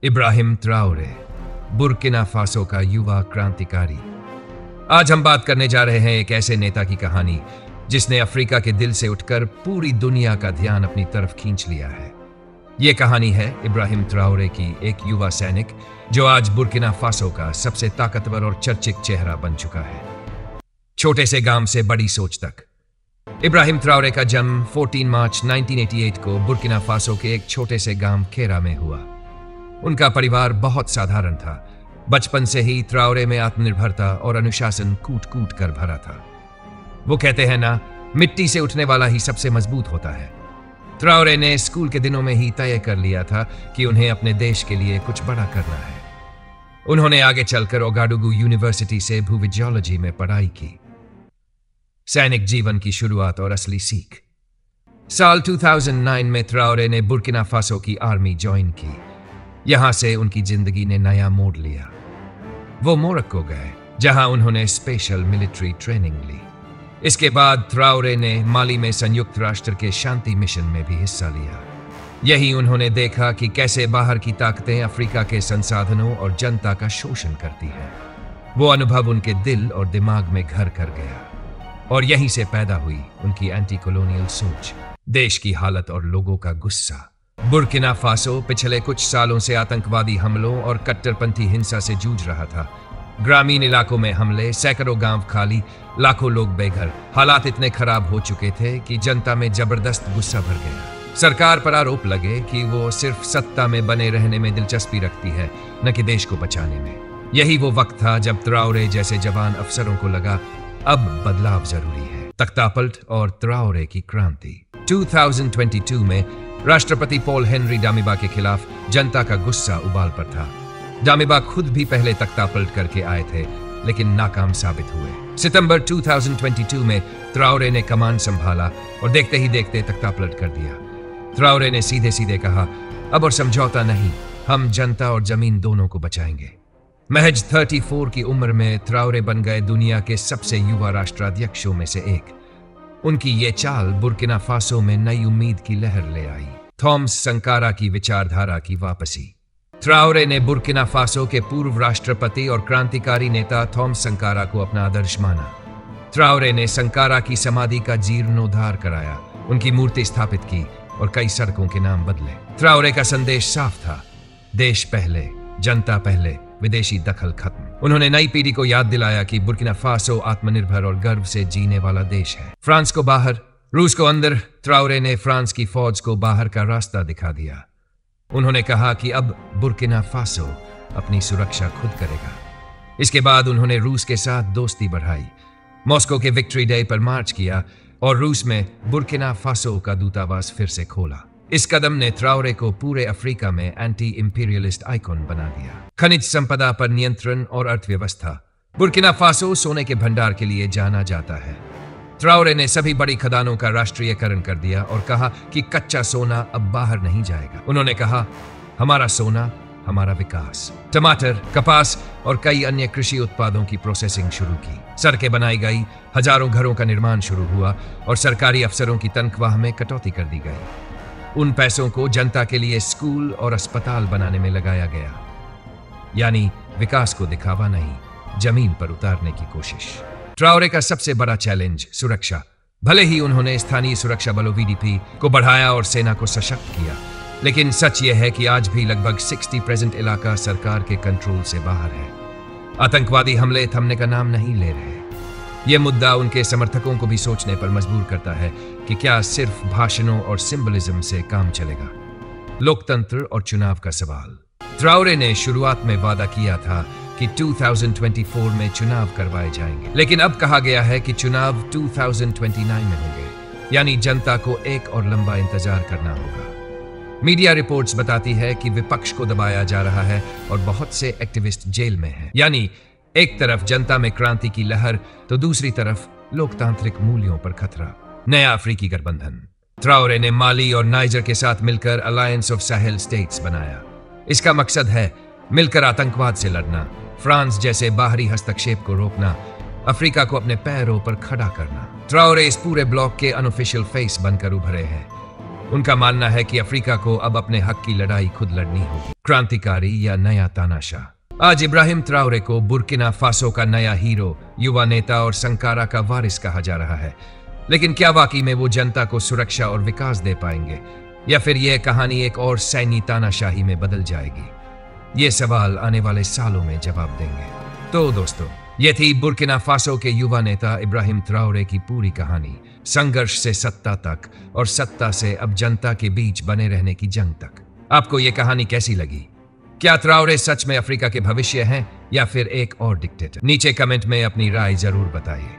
Ibrahim Traore, Burkina Faso का युवा क्रांतिकारी। आज हम बात करने जा रहे हैं एक ऐसे नेता की कहानी जिसने अफ्रीका के दिल से उठकर पूरी दुनिया का ध्यान अपनी तरफ खींच लिया है। यह कहानी है इब्राहिम ट्राओरे की, एक युवा सैनिक जो आज बुर्किना फासो का सबसे ताकतवर और चर्चित चेहरा बन चुका है। छोटे से गांव से बड़ी सोच तक। इब्राहिम ट्राओरे का जन्म 14 मार्च 1988 को बुर्किना फासो के एक छोटे से गांव खेरा में हुआ। उनका परिवार बहुत साधारण था। बचपन से ही ट्राओरे में आत्मनिर्भरता और अनुशासन कूट कूट कर भरा था। वो कहते हैं ना, मिट्टी से उठने वाला ही सबसे मजबूत होता है। ट्राओरे ने स्कूल के दिनों में ही तय कर लिया था कि उन्हें अपने देश के लिए कुछ बड़ा करना है। उन्होंने आगे चलकर ओगाडुगु यूनिवर्सिटी से भूविज्ञानोलॉजी में पढ़ाई की। सैनिक जीवन की शुरुआत और असली सीख। साल 2009 में ट्राओरे ने बुर्किना फासो की आर्मी ज्वाइन की। यहां से उनकी जिंदगी ने नया मोड़ लिया। वो मोरक्को गए, जहां उन्होंने स्पेशल मिलिट्री ट्रेनिंग ली। इसके बाद ट्राओरे ने माली में संयुक्त राष्ट्र के शांति मिशन में भी हिस्सा लिया। यही उन्होंने देखा कि कैसे बाहर की ताकतें अफ्रीका के संसाधनों और जनता का शोषण करती हैं। वो अनुभव उनके दिल और दिमाग में घर कर गया और यहीं से पैदा हुई उनकी एंटी कॉलोनियल सोच, देश की हालत और लोगों का गुस्सा। बुर्किना फासो पिछले कुछ सालों से आतंकवादी हमलों और कट्टरपंथी हिंसा से जूझ रहा था। ग्रामीण इलाकों में हमले, सैकड़ों गांव खाली, लाखों लोग बेघर। हालात इतने खराब हो चुके थे कि जनता में जबरदस्त गुस्सा भर गया। सरकार पर आरोप लगे कि वो सिर्फ सत्ता में बने रहने में दिलचस्पी रखती है, न कि देश को बचाने में। यही वो वक्त था जब ट्राओरे जैसे जवान अफसरों को लगा अब बदलाव जरूरी है। तख्तापलट और ट्राओरे की क्रांति। 2022 में राष्ट्रपति पॉल हेनरी डामिबा के खिलाफ जनता का गुस्सा उबाल पर था। डामिबा खुद भी पहले तख्तापलट करके आए थे, लेकिन नाकाम साबित हुए। सितंबर 2022 में ट्राओरे ने कमान संभाला और देखते ही देखते तख्तापलट कर दिया। ट्राओरे ने सीधे सीधे कहा, अब और समझौता नहीं, हम जनता और जमीन दोनों को बचाएंगे। महज 34 की उम्र में ट्राओरे बन गए दुनिया के सबसे युवा राष्ट्राध्यक्षों में से एक। उनकी ये चाल बुर्किना फासो में नई उम्मीद की लहर ले आई। थॉमस संकारा की विचारधारा की वापसी। ट्राओरे ने बुर्किना फासो के पूर्व राष्ट्रपति और क्रांतिकारी नेता थॉमस संकारा को अपना आदर्श माना। ट्राओरे ने संकारा की समाधि का जीर्णोद्धार कराया, उनकी मूर्ति स्थापित की और कई सड़कों के नाम बदले। ट्राओरे का संदेश साफ था, देश पहले, जनता पहले, विदेशी दखल खत्म। उन्होंने नई पीढ़ी को याद दिलाया कि बुर्किना फासो आत्मनिर्भर और गर्व से जीने वाला देश है। फ्रांस को बाहर, रूस को अंदर। ट्राओरे ने फ्रांस की फौज को बाहर का रास्ता दिखा दिया। उन्होंने कहा कि अब बुर्किना फासो अपनी सुरक्षा खुद करेगा। इसके बाद उन्होंने रूस के साथ दोस्ती बढ़ाई, मॉस्को के विक्ट्री डे पर मार्च किया और रूस में बुर्किना फासो का दूतावास फिर से खोला। इस कदम ने ट्राओरे को पूरे अफ्रीका में एंटी इंपीरियलिस्ट आइकॉन बना दिया। खनिज संपदा पर नियंत्रण और अर्थव्यवस्था। बुर्किना फासो सोने के भंडार के लिए जाना जाता है। ट्राओरे ने सभी बड़ी खदानों का राष्ट्रीयकरण कर दिया और कहा कि कच्चा सोना अब बाहर नहीं जाएगा। उन्होंने कहा, हमारा सोना, हमारा विकास। टमाटर, कपास और कई अन्य कृषि उत्पादों की प्रोसेसिंग शुरू की। सड़कें बनाई गई, हजारों घरों का निर्माण शुरू हुआ और सरकारी अफसरों की तनख्वाह में कटौती कर दी गई। उन पैसों को जनता के लिए स्कूल और अस्पताल बनाने में लगाया गया। यानी विकास को दिखावा नहीं, जमीन पर उतारने की कोशिश। ट्राओरे का सबसे बड़ा चैलेंज सुरक्षा। भले ही उन्होंने स्थानीय सुरक्षा बलों VDP को बढ़ाया और सेना को सशक्त किया, लेकिन सच यह है कि आज भी लगभग 60% इलाका सरकार के कंट्रोल से बाहर है। आतंकवादी हमले थमने का नाम नहीं ले रहे। यह मुद्दा उनके समर्थकों को भी सोचने पर मजबूर करता है कि क्या सिर्फ भाषणों और सिंबलिज्म से काम चलेगा। लोकतंत्र और चुनाव का सवाल। ट्राओरे ने शुरुआत में वादा किया था कि 2024 में चुनाव करवाए जाएंगे, लेकिन अब कहा गया है कि चुनाव 2029 में होंगे। यानी जनता को एक और लंबा इंतजार करना होगा। मीडिया रिपोर्ट्स बताती है कि विपक्ष को दबाया जा रहा है और बहुत से एक्टिविस्ट जेल में हैं। यानी एक तरफ जनता में क्रांति की लहर तो दूसरी तरफ लोकतांत्रिक मूल्यों पर खतरा। नया अफ्रीकी गठबंधन। ट्राओरे ने माली और नाइजर के साथ मिलकर अलायंस ऑफ साहेल स्टेट्स बनाया। इसका मकसद है मिलकर आतंकवाद से लड़ना, फ्रांस जैसे बाहरी हस्तक्षेप को रोकना, अफ्रीका को अपने पैरों पर खड़ा करना। ट्राओरे इस पूरे ब्लॉक के अनऑफिशियल फेस बनकर उभरे हैं। उनका मानना है कि अफ्रीका को अब अपने हक की लड़ाई खुद लड़नी होगी। क्रांतिकारी या नया तानाशाह। आज इब्राहिम ट्राओरे को बुर्किना फासो का नया हीरो, युवा नेता और संकारा का वारिस कहा जा रहा है। लेकिन क्या वाकई में वो जनता को सुरक्षा और विकास दे पाएंगे, या फिर यह कहानी एक और सैन्य तानाशाही में बदल जाएगी? ये सवाल आने वाले सालों में जवाब देंगे। तो दोस्तों, ये थी बुर्किना फासो के युवा नेता इब्राहिम ट्राओरे की पूरी कहानी, संघर्ष से सत्ता तक और सत्ता से अब जनता के बीच बने रहने की जंग तक। आपको ये कहानी कैसी लगी? क्या ट्राओरे सच में अफ्रीका के भविष्य हैं या फिर एक और डिक्टेटर? नीचे कमेंट में अपनी राय जरूर बताइए।